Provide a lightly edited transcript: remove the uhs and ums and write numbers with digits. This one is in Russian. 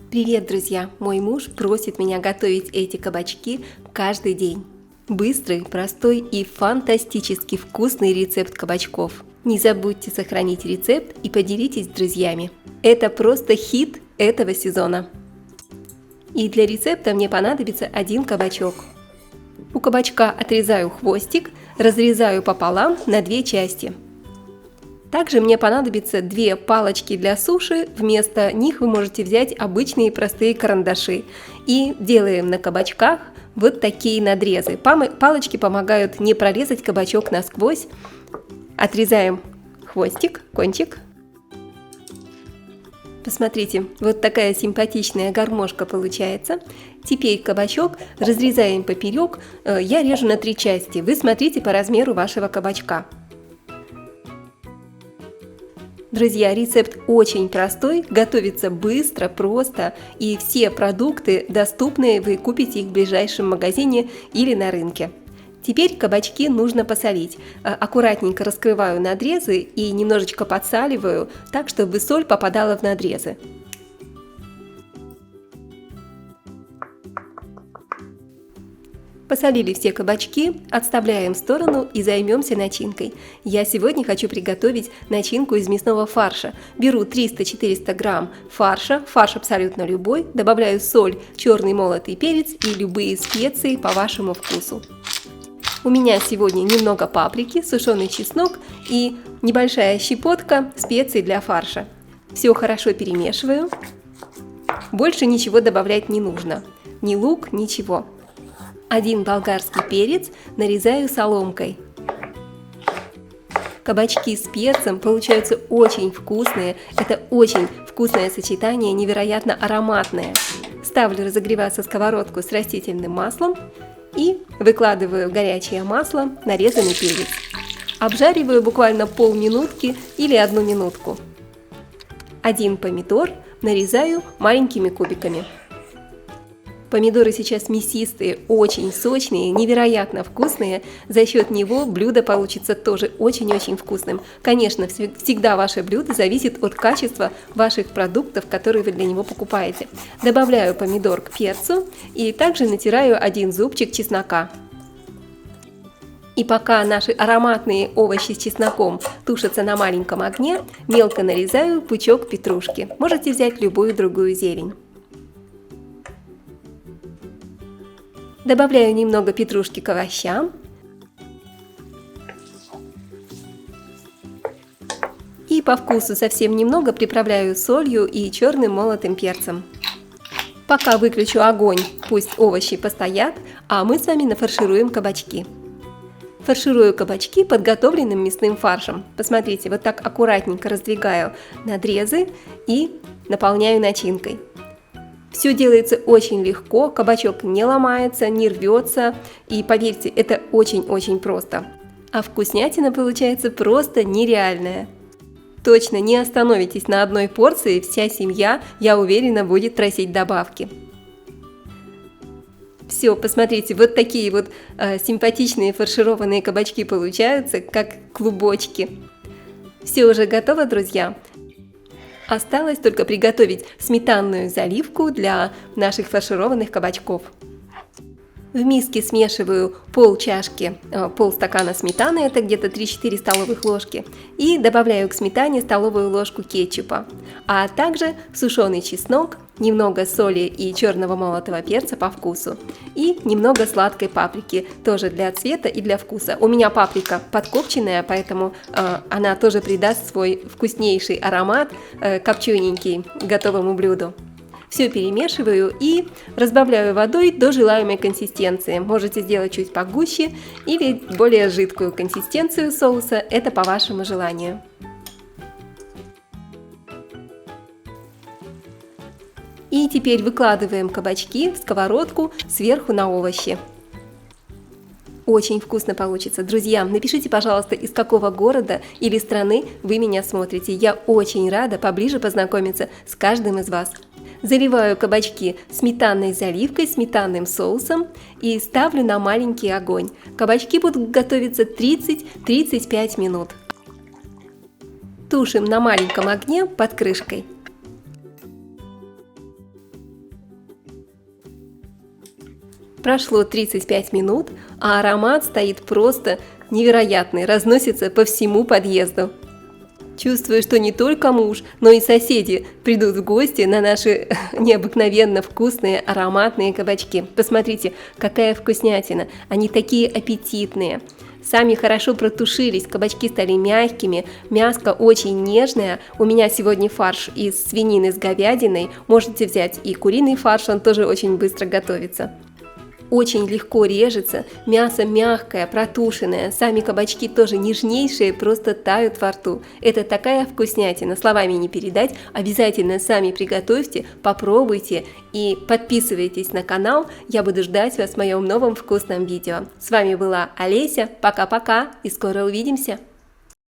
Привет, друзья! Мой муж просит меня готовить эти кабачки каждый день. Быстрый, простой и фантастически вкусный рецепт кабачков. Не забудьте сохранить рецепт и поделитесь с друзьями. Это просто хит этого сезона. И для рецепта мне понадобится один кабачок. У кабачка отрезаю хвостик, разрезаю пополам на две части. Также мне понадобится 2 палочки для суши, вместо них вы можете взять обычные простые карандаши. И делаем на кабачках вот такие надрезы. Палочки помогают не прорезать кабачок насквозь. Отрезаем хвостик, кончик. Посмотрите, вот такая симпатичная гармошка получается. Теперь кабачок разрезаем поперек, я режу на 3 части. Вы смотрите по размеру вашего кабачка. Друзья, рецепт очень простой, готовится быстро, просто, и все продукты доступны, вы купите их в ближайшем магазине или на рынке. Теперь кабачки нужно посолить. Аккуратненько раскрываю надрезы и немножечко подсаливаю, так чтобы соль попадала в надрезы. Посолили все кабачки, отставляем в сторону и займемся начинкой. Я сегодня хочу приготовить начинку из мясного фарша. Беру 300-400 грамм фарш абсолютно любой, добавляю соль, черный молотый перец и любые специи по вашему вкусу. У меня сегодня немного паприки, сушеный чеснок и небольшая щепотка специй для фарша. Все хорошо перемешиваю. Больше ничего добавлять не нужно. Ни лук, ничего. 1 болгарский перец нарезаю соломкой. Кабачки с перцем получаются очень вкусные. Это очень вкусное сочетание, невероятно ароматное. Ставлю разогреваться сковородку с растительным маслом и выкладываю в горячее масло нарезанный перец. Обжариваю буквально полминутки или 1 минутку. 1 помидор нарезаю маленькими кубиками. Помидоры сейчас мясистые, очень сочные, невероятно вкусные. За счет него блюдо получится тоже очень-очень вкусным. Конечно, всегда ваше блюдо зависит от качества ваших продуктов, которые вы для него покупаете. Добавляю помидор к перцу и также натираю 1 зубчик чеснока. И пока наши ароматные овощи с чесноком тушатся на маленьком огне, мелко нарезаю пучок петрушки. Можете взять любую другую зелень. Добавляю немного петрушки к овощам. И по вкусу совсем немного приправляю солью и черным молотым перцем. Пока выключу огонь, пусть овощи постоят, а мы с вами нафаршируем кабачки. Фарширую кабачки подготовленным мясным фаршем. Посмотрите, вот так аккуратненько раздвигаю надрезы и наполняю начинкой. Все делается очень легко, кабачок не ломается, не рвется, и поверьте, это очень-очень просто. А вкуснятина получается просто нереальная. Точно не остановитесь на одной порции, вся семья, я уверена, будет просить добавки. Все, посмотрите, вот такие вот симпатичные фаршированные кабачки получаются, как клубочки. Все уже готово, друзья. Осталось только приготовить сметанную заливку для наших фаршированных кабачков. В миске смешиваю полстакана сметаны, это где-то 3-4 столовых ложки, и добавляю к сметане столовую ложку кетчупа, а также сушеный чеснок, немного соли и черного молотого перца по вкусу, и немного сладкой паприки, тоже для цвета и для вкуса. У меня паприка подкопченная, поэтому она тоже придаст свой вкуснейший аромат, копчененький, готовому блюду. Все перемешиваю и разбавляю водой до желаемой консистенции. Можете сделать чуть погуще или более жидкую консистенцию соуса, это по вашему желанию. И теперь выкладываем кабачки в сковородку сверху на овощи. Очень вкусно получится. Друзья, напишите, пожалуйста, из какого города или страны вы меня смотрите. Я очень рада поближе познакомиться с каждым из вас. Заливаю кабачки сметанной заливкой, сметанным соусом и ставлю на маленький огонь. Кабачки будут готовиться 30-35 минут. Тушим на маленьком огне под крышкой. прошло 35 минут, а аромат стоит просто невероятный, разносится по всему подъезду. Чувствую, что не только муж, но и соседи придут в гости на наши необыкновенно вкусные ароматные кабачки. Посмотрите, какая вкуснятина, они такие аппетитные. Сами хорошо протушились, кабачки стали мягкими, мяско очень нежное. У меня сегодня фарш из свинины с говядиной, можете взять и куриный фарш, он тоже очень быстро готовится. Очень легко режется, мясо мягкое, протушенное, сами кабачки тоже нежнейшие, просто тают во рту. Это такая вкуснятина, словами не передать. Обязательно сами приготовьте, попробуйте и подписывайтесь на канал. Я буду ждать вас в моем новом вкусном видео. С вами была Олеся, пока-пока и скоро увидимся!